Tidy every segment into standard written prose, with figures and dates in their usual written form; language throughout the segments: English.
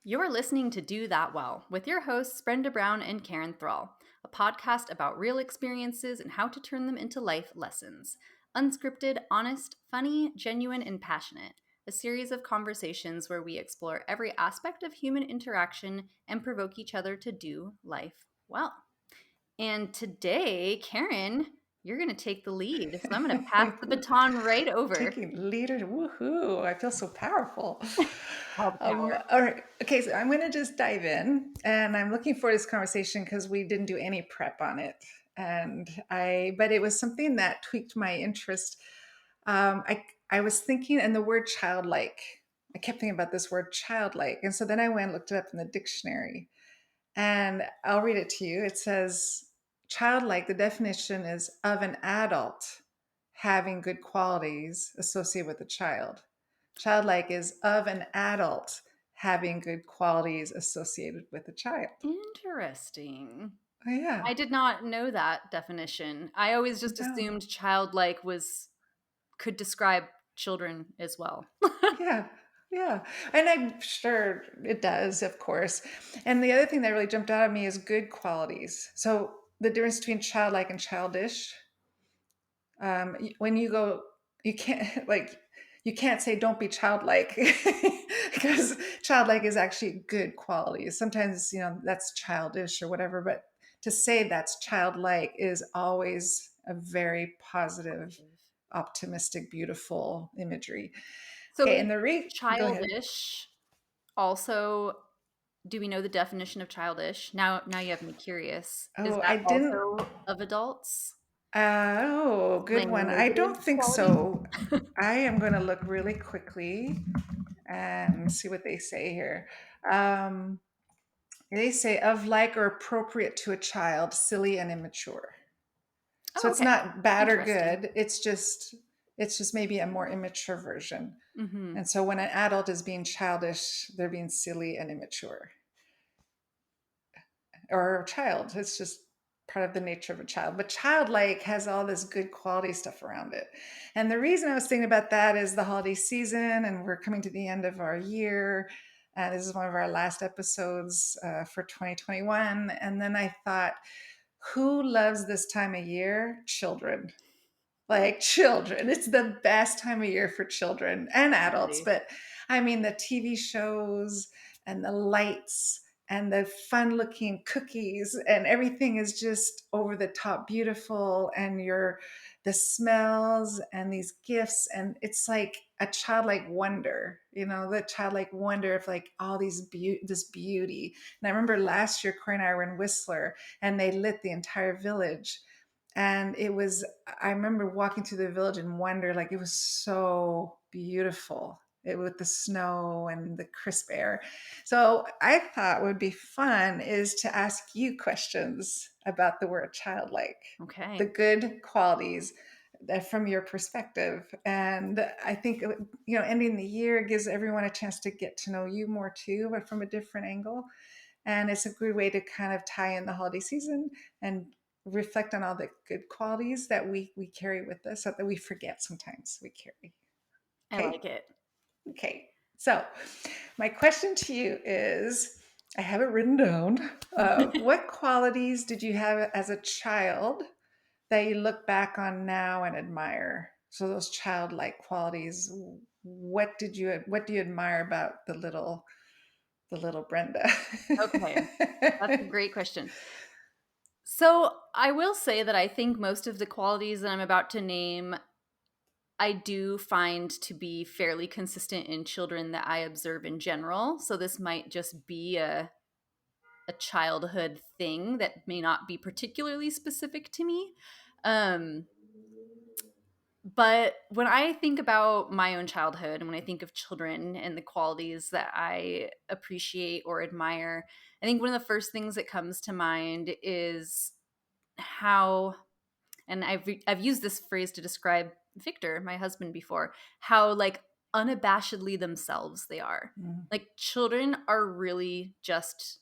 You're listening to Do That Well with your hosts, Brenda Brown and Karen Thrall, a podcast about real experiences and how to turn them into life lessons. Unscripted, honest, funny, genuine, and passionate. A series of conversations where we explore every aspect of human interaction and provoke each other to do life well. And today, Karen, you're going to take the lead. So I'm going to pass the baton right over. Taking leader, woohoo! I feel so powerful. All the power. All right, okay, so I'm going to just dive in, and I'm looking for this conversation because we didn't do any prep on it, but it was something that tweaked my interest. I was thinking, and the word childlike. I kept thinking about this word childlike, and so then I went and looked it up in the dictionary, and I'll read it to you. It says, childlike, the definition is of an adult having good qualities associated with a child. Childlike is of an adult having good qualities associated with a child. Interesting. Oh, yeah. I did not know that definition. I always just No. assumed childlike could describe children as well. Yeah. Yeah. And I'm sure it does, of course. And the other thing that really jumped out at me is good qualities. So the difference between childlike and childish. When you go, you can't you can't say don't be childlike because childlike is actually good qualities. Sometimes that's childish or whatever, but to say that's childlike is always a very positive, optimistic, beautiful imagery. So Okay, is and go ahead. childish also, do we know the definition of childish? Now you have me curious. Is Oh, I that didn't. also of adults? Oh, good Like one. I negative don't think quality? so. I am going to look really quickly and see what they say here. Um, they say of like or appropriate to a child, silly and immature. So Oh, it's okay. not bad or Interesting. good. It's just maybe a more immature version. Mm-hmm. And so when an adult is being childish, they're being silly and immature. Or a child. It's just part of the nature of a child. But childlike has all this good quality stuff around it. And the reason I was thinking about that is the holiday season, and we're coming to the end of our year. This is one of our last episodes for 2021. And then I thought, who loves this time of year? Children. Like children. It's the best time of year for children and adults. Really? But I mean, the TV shows and the lights and the fun looking cookies and everything is just over the top beautiful. And the smells and these gifts. And it's like a childlike wonder, the childlike wonder of like all this beauty. And I remember last year, Corey and I were in Whistler and they lit the entire village, and I remember walking through the village and wonder, like, it was so beautiful with the snow and the crisp air. So I thought would be fun is to ask you questions about the word childlike, the Okay. good qualities that from your perspective. And I think, ending the year gives everyone a chance to get to know you more too, but from a different angle. And it's a good way to kind of tie in the holiday season and reflect on all the good qualities that we carry with us, that we forget sometimes we carry. I Okay. like it. Okay. So my question to you is, I have it written down. What qualities did you have as a child that you look back on now and admire? So those childlike qualities, what do you admire about the little Brenda? Okay. That's a great question. So I will say that I think most of the qualities that I'm about to name, I do find to be fairly consistent in children that I observe in general. So this might just be a childhood thing that may not be particularly specific to me. Um, but when I think about my own childhood and when I think of children and the qualities that I appreciate or admire, I think one of the first things that comes to mind is how, and I've used this phrase to describe Victor, my husband, before, how like unabashedly themselves they are. Mm. Like children are really just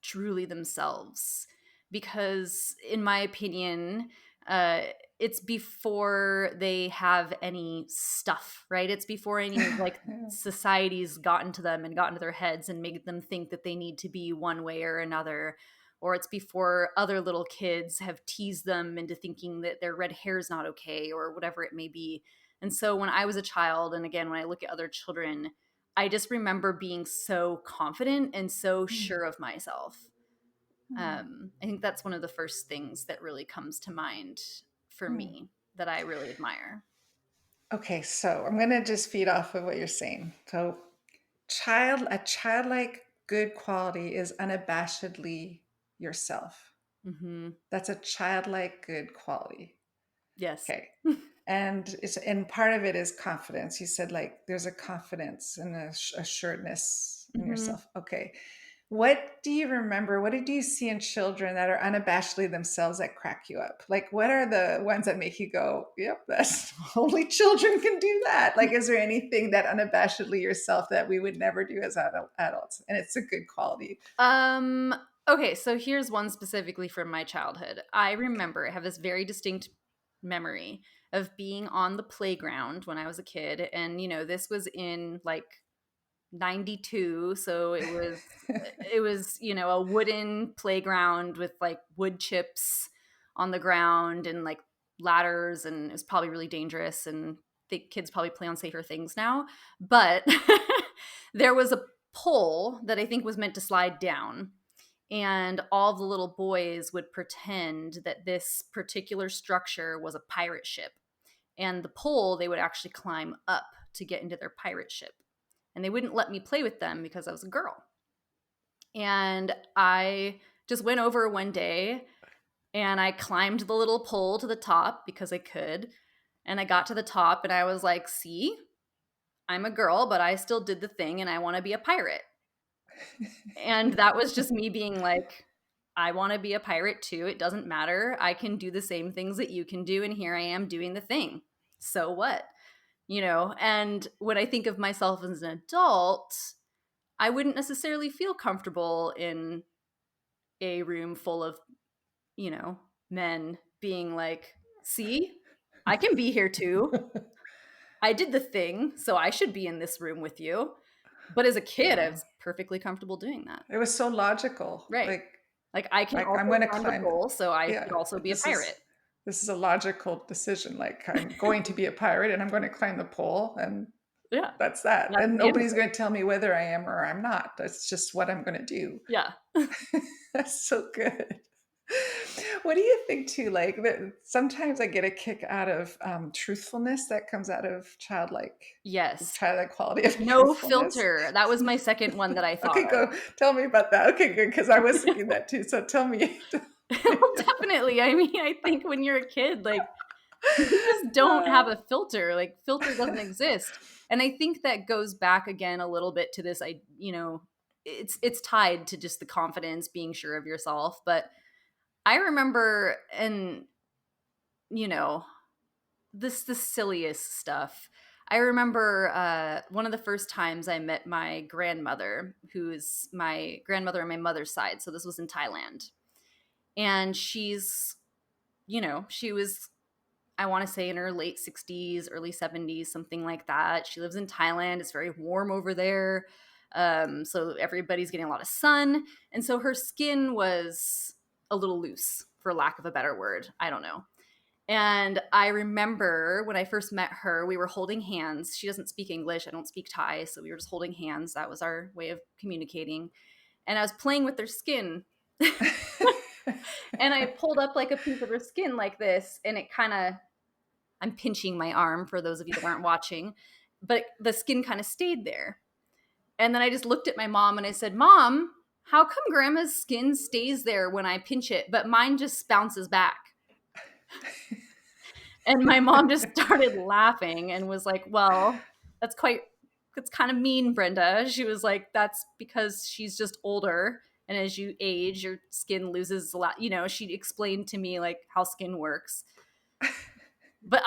truly themselves because in my opinion, Uh, it's before they have any stuff, right? It's before any like Yeah. society's gotten to them and gotten to their heads and made them think that they need to be one way or another. Or it's before other little kids have teased them into thinking that their red hair is not okay or whatever it may be. And so when I was a child, and again, when I look at other children, I just remember being so confident and so Mm, sure of myself. mm, I think that's one of the first things that really comes to mind for mm. me that I really admire. Okay, so I'm gonna just feed off of what you're saying. So a childlike good quality is unabashedly yourself. Hmm. That's a childlike good quality. Yes. Okay. And part of it is confidence. You said like there's a confidence and assuredness in Hmm. yourself. Okay. What do you remember? What did you see in children that are unabashedly themselves that crack you up? Like, what are the ones that make you go, yep, that's only children can do that? Like, is there anything that unabashedly yourself that we would never do as adults? And it's a good quality. Um, okay, so here's one specifically from my childhood. I Okay. remember, I have this very distinct memory of being on the playground when I was a kid. And, this was in like 92, so it was a wooden playground with like wood chips on the ground and like ladders, and it was probably really dangerous, and I think kids probably play on safer things now, but there was a pole that I think was meant to slide down, and all the little boys would pretend that this particular structure was a pirate ship, and the pole they would actually climb up to get into their pirate ship, and they wouldn't let me play with them because I was a girl. And I just went over one day and I climbed the little pole to the top because I could. And I got to the top and I was like, see, I'm a girl, but I still did the thing and I want to be a pirate. And that was just me being like, I want to be a pirate too. It doesn't matter. I can do the same things that you can do. And here I am doing the thing. So what? And when I think of myself as an adult, I wouldn't necessarily feel comfortable in a room full of, you know, men being like, see, I can be here too. I did the thing, so I should be in this room with you. But as a kid, I Yeah. was perfectly comfortable doing that. It was so logical. Right. Like I can Like I'm also going to climb the climb. pole, so I Yeah, should also be a pirate. this is a logical decision. Like I'm going to be a pirate and I'm going to climb the pole and Yeah. that's that. That's And the end of nobody's it. going to tell me whether I am or I'm not. That's just what I'm going to do. Yeah. That's so good. What do you think too? Like that sometimes I get a kick out of truthfulness that comes out of Yes. childlike quality of No truthfulness. filter. That was my second one that I thought Okay, go tell me about that. Okay, good, because I was of. thinking that too. So tell me. Well, definitely. I mean, I think when you're a kid, like you just don't have a filter. Like filter doesn't exist. And I think that goes back again a little bit to this it's tied to just the confidence, being sure of yourself, but I remember, and you know, the silliest stuff. I remember one of the first times I met my grandmother, who's my grandmother on my mother's side. So this was in Thailand. And she was, I want to say, in her late 60s, early 70s, something like that. She lives in Thailand. It's very warm over there. So everybody's getting a lot of sun. And so her skin was a little loose, for lack of a better word. I don't know. And I remember when I first met her, we were holding hands. She doesn't speak English. I don't speak Thai. So we were just holding hands. That was our way of communicating. And I was playing with her skin. And I pulled up like a piece of her skin like this. And it kind of, I'm pinching my arm for those of you that aren't watching, but the skin kind of stayed there. And then I just looked at my mom and I said, Mom, how come grandma's skin stays there when I pinch it, but mine just bounces back? And my mom just started laughing and was like, well, that's kind of mean, Brenda. She was like, that's because she's just older. And as you age, your skin loses a lot. She explained to me like how skin works. But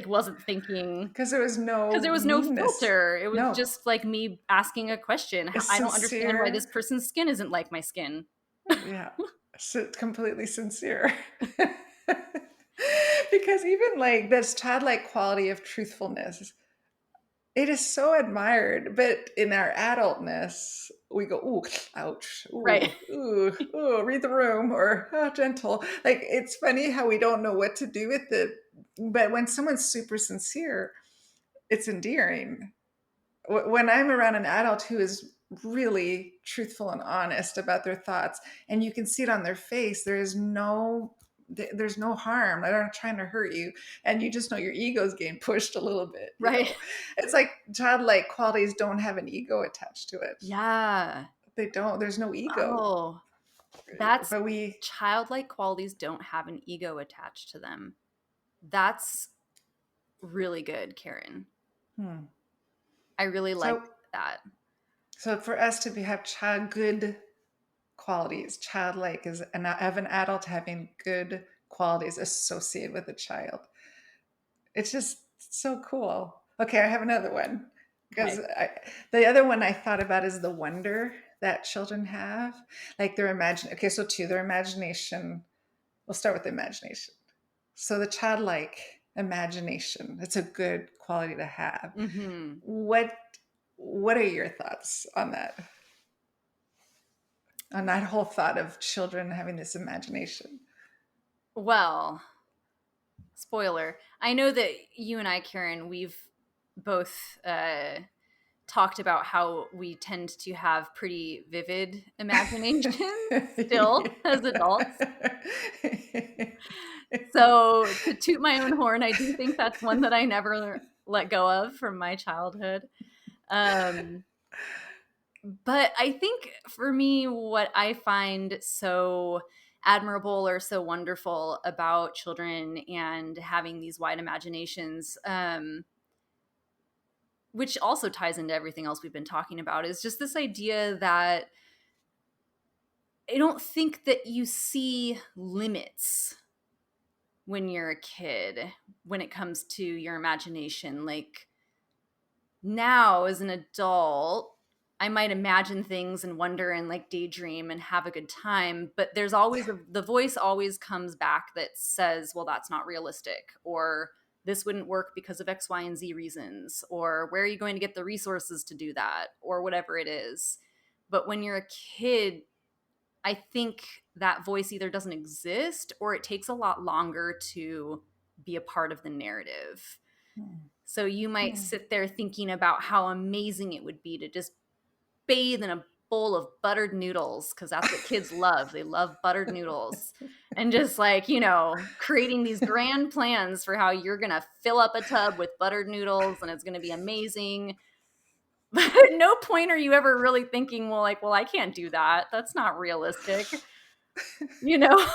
wasn't thinking, Because there was because no there was no meanness. filter. It was No, just like me asking a question. it's I don't understand why this sincere. person's skin isn't like my skin. Yeah, completely sincere. Because even like this childlike quality of truthfulness, it is so admired, but in our adultness, we go, ooh, ouch, Right. ooh, ooh, read the room, or oh, gentle. Like, it's funny how we don't know what to do with it. But when someone's super sincere, it's endearing. When I'm around an adult who is really truthful and honest about their thoughts, and you can see it on their face, there's no harm. They're not trying to hurt you, and you just know your ego's getting pushed a little bit. Right. It's like childlike qualities don't have an ego attached to it. Yeah. They don't. There's no ego. Oh, that's But we. childlike qualities don't have an ego attached to them. That's really good, Karen. Hmm. I really like So that. so for us to have child good qualities, childlike is of an adult having good qualities associated with a child. It's just so cool. Okay, I have another one because Okay. the other one I thought about is the wonder that children have, like their imagine. Okay, so two, their imagination. We'll start with the imagination. So the childlike imagination, it's a good quality to have. Mm-hmm. What what are your thoughts on that whole thought of children having this imagination? Well, spoiler. I know that you and I, Karen, we've both talked about how we tend to have pretty vivid imaginations still as adults. So, to toot my own horn, I do think that's one that I never let go of from my childhood. Um, but I think for me, what I find so admirable or so wonderful about children and having these wide imaginations, which also ties into everything else we've been talking about, is just this idea that I don't think that you see limits when you're a kid when it comes to your imagination. Like, now as an adult, I might imagine things and wonder and like daydream and have a good time, but there's always the voice always comes back that says, well, that's not realistic, or this wouldn't work because of X, Y, and Z reasons, or where are you going to get the resources to do that, or whatever it is. But when you're a kid, I think that voice either doesn't exist or it takes a lot longer to be a part of the narrative. Hmm. So you might Hmm. sit there thinking about how amazing it would be to just bathe in a bowl of buttered noodles, because that's what kids love. They love buttered noodles. And just like, creating these grand plans for how you're going to fill up a tub with buttered noodles and it's going to be amazing. But at no point are you ever really thinking, well, I can't do that. That's not realistic, you know?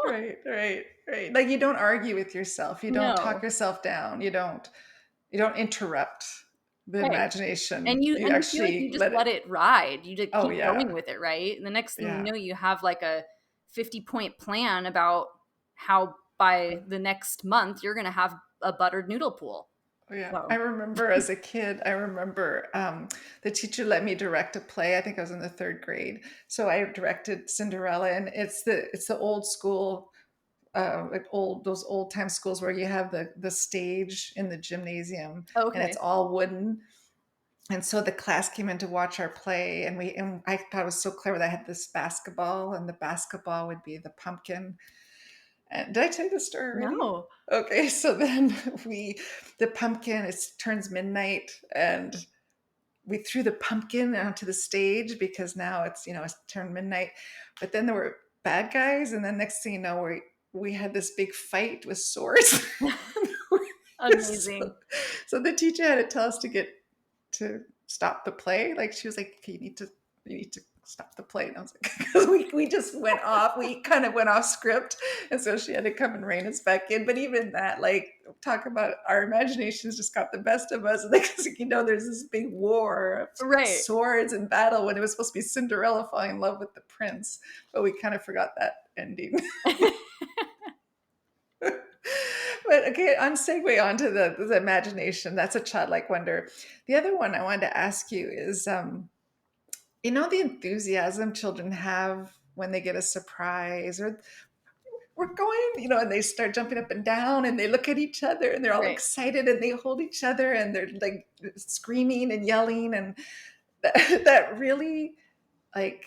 Right, right, right. Like, you don't argue with yourself. You don't talk No. yourself down. You don't interrupt the Right. imagination. And you You and you feel like actually you just let it. let it ride. You just Oh keep going yeah. with it, right? And the next thing you Yeah. know, you have like a 50-point plan about how by the next month you're going to have a buttered noodle pool. Oh, yeah. I So, remember as a kid, I remember the teacher let me direct a play. I think I was in the third grade. So I directed Cinderella, and it's the old school, like those old time schools where you have the stage in the gymnasium, and it's okay. all wooden. And so the class came in to watch our play, and I thought it was so clever that I had this basketball, and the basketball would be the pumpkin. And did I tell you the story already? No. Okay, so then the pumpkin, it turns midnight, and we threw the pumpkin onto the stage because now it's turned midnight. But then there were bad guys, and then next thing you know, we had this big fight with swords. so, Amazing. so the teacher had to tell us to stop the play. Like, she was like, okay, you need to stop the play. And I was like, because we just went off. We kind of went off script, and so she had to come and rein us back in. But even that, like, talk about our imaginations just got the best of us. And because there's this big war of Right. swords and battle when it was supposed to be Cinderella falling in love with the prince, but we kind of forgot that ending. But okay, on segue onto the imagination, that's a childlike wonder. The other one I wanted to ask you is, the enthusiasm children have when they get a surprise, or we're going, and they start jumping up and down and they look at each other and they're all Right. excited and they hold each other and they're like screaming and yelling. And that really, like,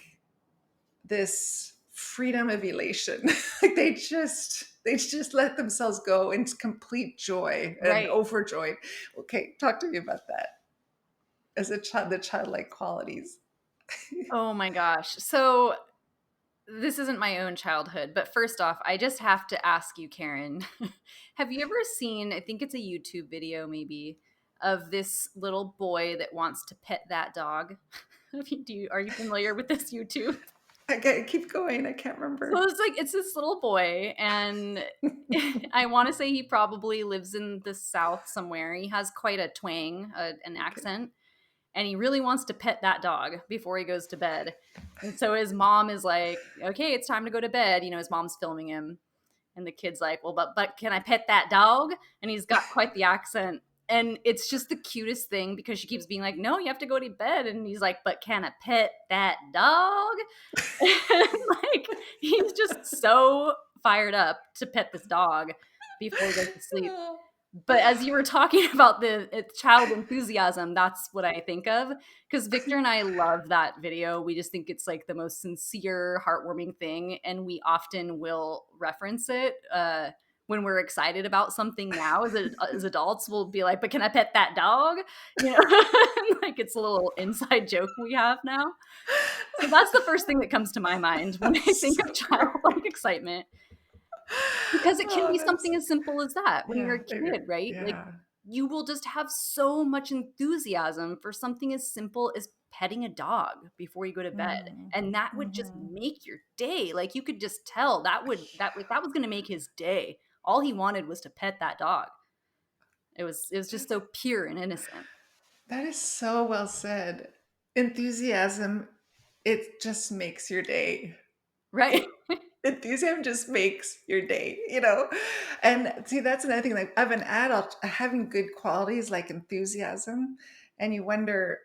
this freedom of elation. Like they just let themselves go in complete joy and Right. overjoyed. Okay, talk to me about that as a child, the childlike qualities. Oh my gosh. So this isn't my own childhood, but first off, I just have to ask you, Karen, have you ever seen, I think it's a YouTube video maybe, of this little boy that wants to pet that dog? Are you familiar with this YouTube? Okay, keep going. I can't So remember. it's this little boy, and I want to say he probably lives in the South somewhere. He has quite a twang, an Okay. accent, and he really wants to pet that dog before he goes to bed. And so his mom is like, "Okay, it's time to go to bed." His mom's filming him, and the kid's like, "Well, but can I pet that dog?" And he's got quite the accent. And it's just the cutest thing because she keeps being like, "No, you have to go to bed." And he's like, "But can I pet that dog?" And like he's just so fired up to pet this dog before he goes to sleep. But as you were talking about the child enthusiasm, that's what I think of. Because Victor and I love that video. We just think it's like the most sincere, heartwarming thing. And we often will reference it when we're excited about something now. As adults, we'll be like, but can I pet that dog? You know, like it's a little inside joke we have now. So that's the first thing that comes to my mind when I That's think so of true. childlike excitement. Because it can Oh, be that's something as simple as that when you're yeah, a kid, right? Like yeah. you will just have so much enthusiasm for something as simple as petting a dog before you go to bed. Mm, And that would just mhm. make your day. Like you could just tell that was going to make his day. All he wanted was to pet that dog. It was just so pure and innocent. That is so well said. Enthusiasm, it just makes your day. Right? It enthusiasm just makes your day, you know? And see, that's another thing, like of an adult having good qualities like enthusiasm, and you wonder,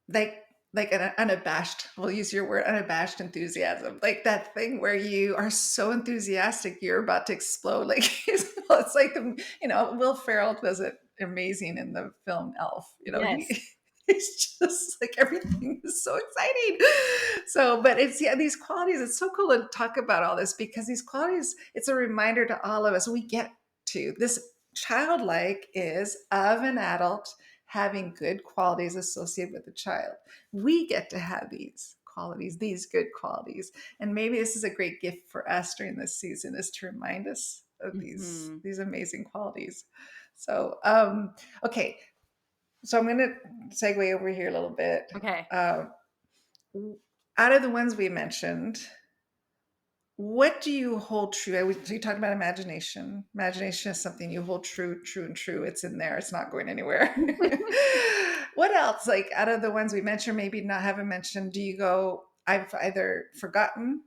like an unabashed, we'll use your word, unabashed enthusiasm, like that thing where you are so enthusiastic you're about to explode. Like it's like Will Ferrell does it amazing in the film Elf. Yes. He's just like everything is so exciting. So but it's, yeah, these qualities, it's so cool to talk about all this because these qualities, it's a reminder to all of us we get to this. Childlike is of an adult having good qualities associated with the child. We get to have these qualities, these good qualities. And maybe this is a great gift for us during this season, is to remind us of these Hmm. these amazing qualities. So okay, so I'm going to segue over here a little bit. Okay. Uh, Out of the ones we mentioned, what do you hold true? We talked about imagination. Imagination is something you hold true, true, and true. It's in there. It's not going anywhere. What else? Like out of the ones we mentioned, maybe not haven't mentioned, do you go, I've either forgotten,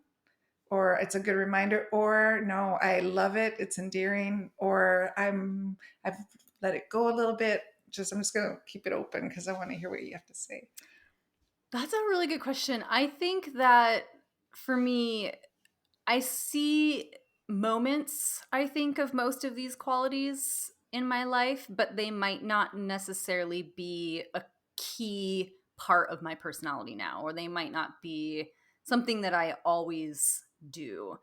or it's a good reminder, or no, I love it, it's endearing, or I've let it go a little bit. I'm just gonna keep it open because I want to hear what you have to say. That's a really good question. I think that for me, I see moments, I think, of most of these qualities in my life, but they might not necessarily be a key part of my personality now, or they might not be something that I always do.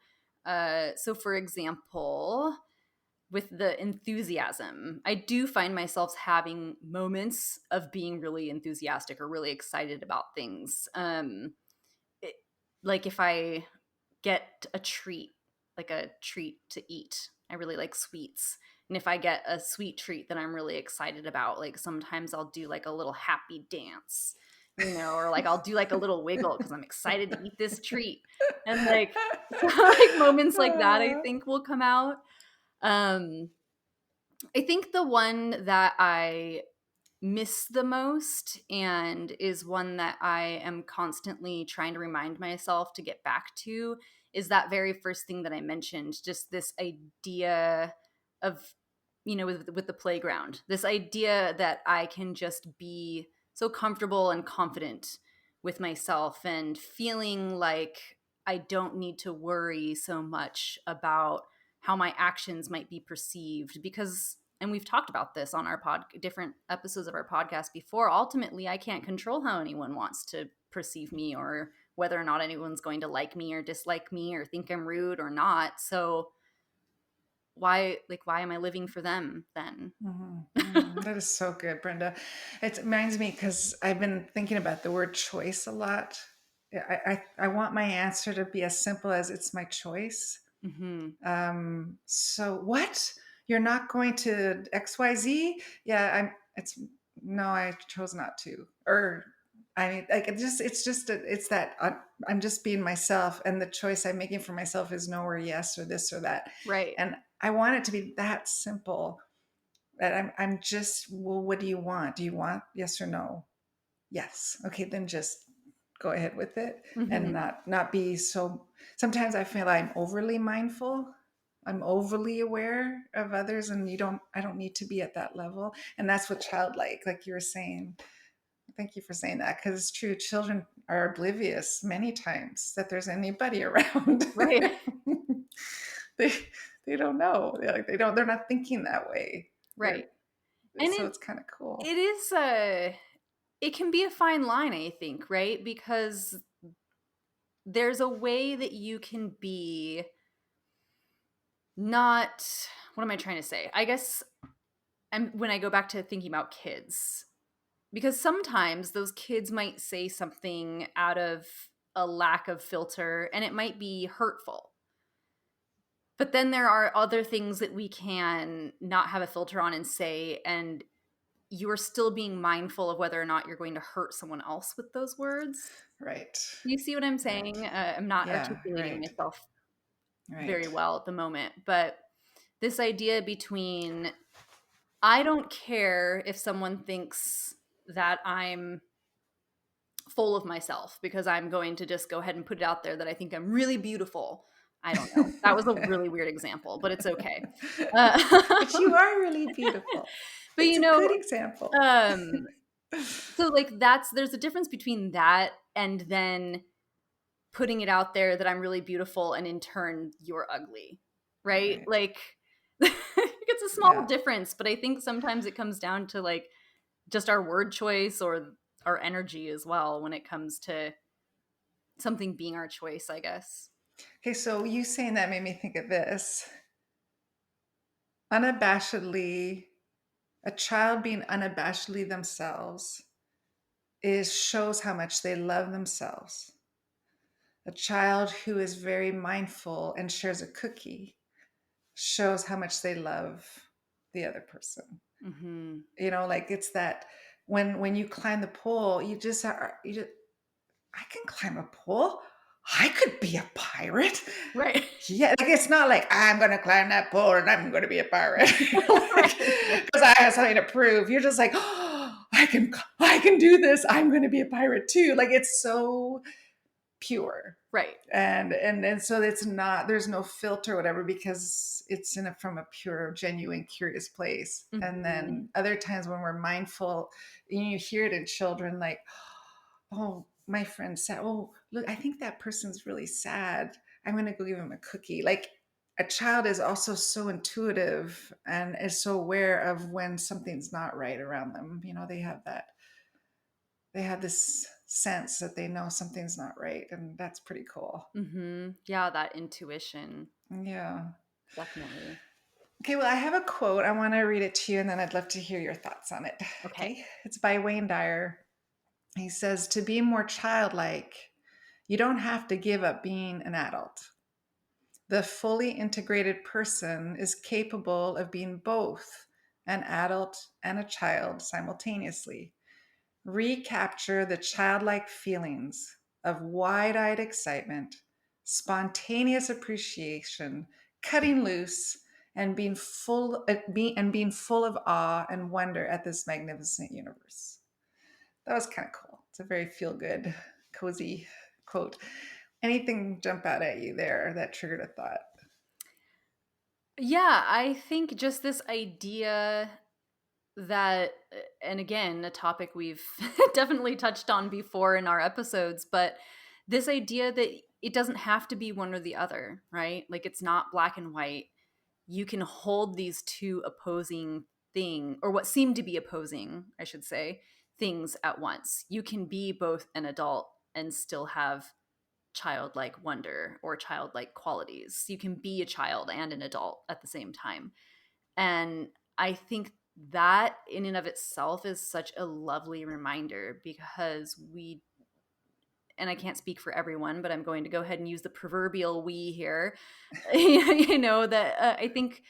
So, for example, with the enthusiasm, I do find myself having moments of being really enthusiastic or really excited about things. It, like if I get a treat, like a treat to eat. I really like sweets. And if I get a sweet treat that I'm really excited about, like sometimes I'll do like a little happy dance, or like I'll do like a little wiggle because I'm excited to eat this treat. And like, so like moments like that, I think will come out. Um, I think the one that I miss the most and is one that I am constantly trying to remind myself to get back to is that very first thing that I mentioned, just this idea of with the playground. This idea that I can just be so comfortable and confident with myself and feeling like I don't need to worry so much about how my actions might be perceived because, and we've talked about this on our different episodes of our podcast before, ultimately I can't control how anyone wants to perceive me or whether or not anyone's going to like me or dislike me or think I'm rude or not. So why am I living for them then? That is so good, Brenda. It reminds me because I've been thinking about the word choice a lot. I want my answer to be as simple as it's my choice. Mm-hmm. So what? You're not going to XYZ? Yeah, it's no, I chose not to. Or I mean, like it's that I'm just being myself, and the choice I'm making for myself is no or yes or this or that, Right. and I want it to be that simple. That I'm just, well, what do you want? Do you want yes or no? Yes. Okay, then just go ahead with it and Mm-hmm. not be so. Sometimes I feel I'm overly mindful. I'm overly aware of others, and I don't need to be at that level. And that's what childlike, like you were saying. Thank you for saying that because it's true. Children are oblivious many times that there's anybody around. Right. they they don't know. They're not thinking that way. Right. They're And so it's kind of cool. it is a it can be a fine line, I think, right? Because there's a way that you can be not, what am I trying to say? I guess when I go back to thinking about kids, because sometimes those kids might say something out of a lack of filter and it might be hurtful. But then there are other things that we can not have a filter on and say, and you are still being mindful of whether or not you're going to hurt someone else with those words. Right. You see what I'm Right. saying? I'm not Yeah. articulating Right. myself Right. very well at the moment, but this idea between I don't care if someone thinks that I'm full of myself because I'm going to just go ahead and put it out there that I think I'm really beautiful. I don't know. That was a really weird example, but it's okay. But you are really beautiful. But It's you a know, good example. um, so like there's a difference between that and then putting it out there that I'm really beautiful and in turn you're ugly. Right? Right. Like it's a small Yeah. difference, but I think sometimes it comes down to like just our word choice or our energy as well when it comes to something being our choice, I guess. Okay, so you saying that made me think of this. Unabashedly, a child being unabashedly themselves is shows how much they love themselves. A child who is very mindful and shares a cookie shows how much they love the other person. Mm-hmm. Like it's that when you climb the pole, you just I can climb a pole. I could be a pirate. Right. Yeah, like it's not like I'm gonna climb that pole and I'm gonna be a pirate. Right. Like because I have something to prove. You're just like, oh, I can do this. I'm gonna be a pirate too. Like it's so pure. Right. And so it's not, there's no filter or whatever because it's from a pure genuine curious place. And Mm-hmm. then other times when we're mindful, you hear it in children like, oh, my friend said, oh, look, I think that person's really sad. I'm going to go give him a cookie. Like a child is also so intuitive and is so aware of when something's not right around them. They have this sense that they know something's not right, and that's pretty cool. Mm-hmm. Yeah, that intuition. Yeah. Definitely. Okay, well, I have a quote. I want to read it to you, and then I'd love to hear your thoughts on it. Okay. Okay, it's by Wayne Dyer. He says, to be more childlike, you don't have to give up being an adult. The fully integrated person is capable of being both an adult and a child simultaneously. Recapture the childlike feelings of wide eyed excitement, spontaneous appreciation, cutting loose, and being full of awe and wonder at this magnificent universe. That was kind of cool. It's a very feel good, cozy quote. Anything jump out at you there that triggered a thought? Yeah, I think just this idea that, and again, a topic we've definitely touched on before in our episodes, but this idea that it doesn't have to be one or the other, right? Like it's not black and white. You can hold these two opposing or what seem to be opposing, I should say, things at once. You can be both an adult and still have childlike wonder or childlike qualities. You can be a child and an adult at the same time. And I think that in and of itself is such a lovely reminder, because we, and I can't speak for everyone, but I'm going to go ahead and use the proverbial we here. That I think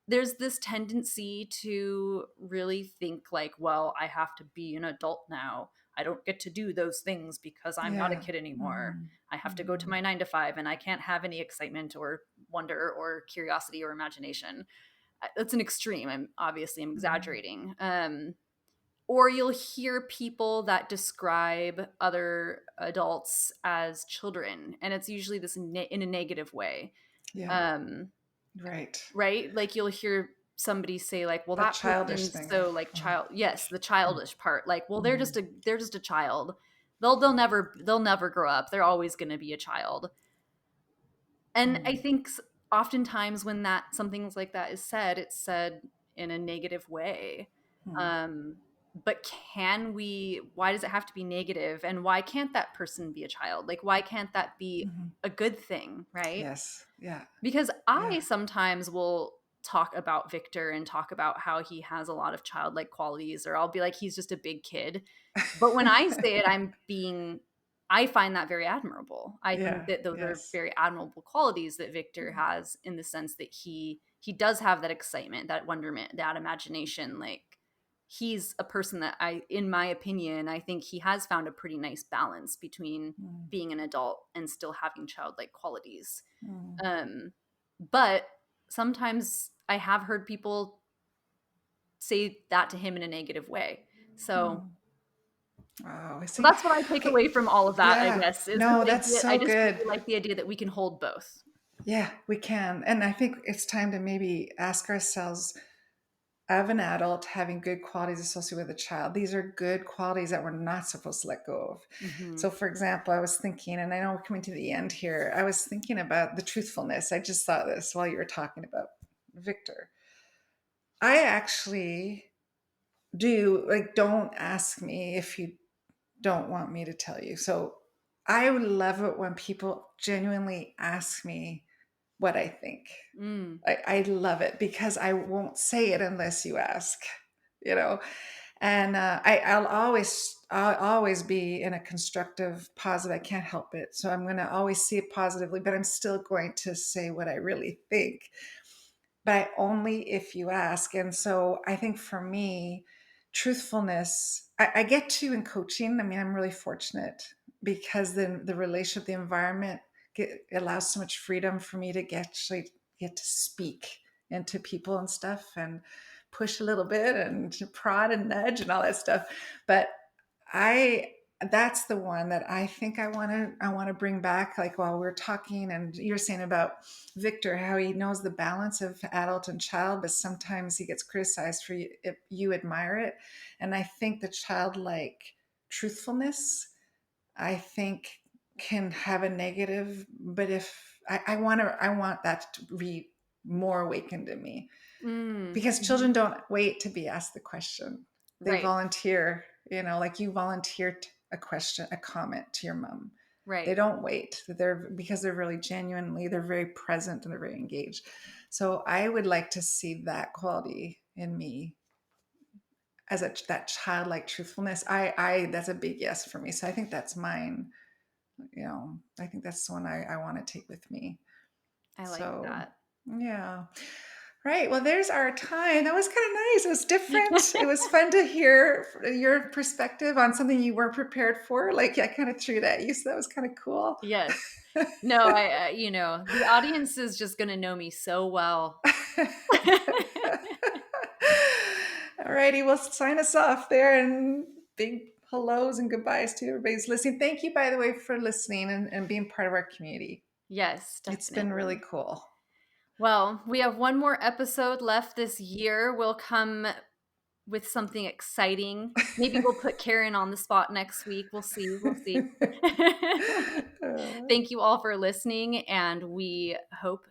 there's this tendency to really think like, well, I have to be an adult now. I don't get to do those things because I'm not a Yeah. kid anymore. Mhm. I have to go to Mhm. my 9 to 5 and I can't have any excitement or wonder or curiosity or imagination. That's an extreme. I'm Mhm. exaggerating. Or you'll hear people that describe other adults as children, and it's usually this in a negative way. Yeah. Um, Right. right? Like you'll hear somebody say like, well, The that childish person's thing. so like child, yes, the childish part. Like, well, Mhm. they're just a child. They'll never grow up. They're always going to be a child. And I Mhm. think oftentimes when that something like that is said, it's said in a negative way. Mhm. Um, but why does it have to be negative? And why can't that person be a child? Like, why can't that be Mhm. a good thing, right? Yes. Yeah. Because Yeah. I sometimes will talk about Victor and talk about how he has a lot of childlike qualities, or I'll be like, he's just a big kid. But when I say it, I find that very admirable. I think Yeah. that those are Yes. very admirable qualities that Victor has, in the sense that he does have that excitement, that wonderment, that imagination. Like he's a person that in my opinion, I think he has found a pretty nice balance between Mhm. being an adult and still having childlike qualities. Mhm. Um, but sometimes I have heard people say that to him in a negative way. So Mhm. Wow. I see. that's what I take Okay. away from all of that, I Yeah. guess, is No, the that's idea. I so just good. really like the idea that we can hold both. Yeah, we can. And I think it's time to maybe ask ourselves, of an adult having good qualities associated with a child, these are good qualities that we're not supposed to let go of. Hmm. So, for example, I was thinking, and I know we're coming to the end here, I was thinking about the truthfulness. I just thought this while you were talking about Victor. I actually do, like, don't ask me if you don't want me to tell you. So, I would love it when people genuinely ask me what I think. Mm. I love it because I won't say it unless you ask, you know. And I'll always be in a constructive, positive. I can't help it, so I'm going to always see it positively. But I'm still going to say what I really think, but only if you ask. And so I think for me, truthfulness, I get to in coaching. I mean, I'm really fortunate because the relationship, the environment allows so much freedom for me to actually get to speak into people and stuff and push a little bit and to prod and nudge and all that stuff. But I that's the one that I think I want to bring back, like while we're talking and you're saying about Victor, how he knows the balance of adult and child, but sometimes he gets criticized for you if you admire it. And I think the childlike truthfulness, I think, can have a negative, but if I want that to be more awakened in me, Mm. because Hmm. children don't wait to be asked the question. They Right. volunteer, like you volunteered a question, a comment to your mom. They Right. don't wait. Because they're really genuinely, they're very present and they're very engaged. So I would like to see that quality in me as that childlike truthfulness. I that's a big yes for me. So I think that's mine. I think that's the one I want to take with me. I like So that. yeah. Right. Well, there's our time. That was kind of nice. It was different. It was fun to hear your perspective on something you weren't prepared for. Like, I kind of threw that at you, so that was kind of cool. Yes. No, the audience is just going to know me so well. All righty. Well, sign us off there, and big hellos and goodbyes to everybody's listening. Thank you, by the way, for listening and being part of our community. Yes, It's been really definitely. cool. Well, we have one more episode left this year. We'll come with something exciting. Maybe we'll put Karen on the spot next week. We'll see. We'll see. Uh, Thank you all for listening, and we hope.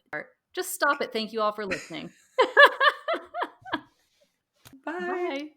Just stop it. Thank you all for listening. Bye. Bye.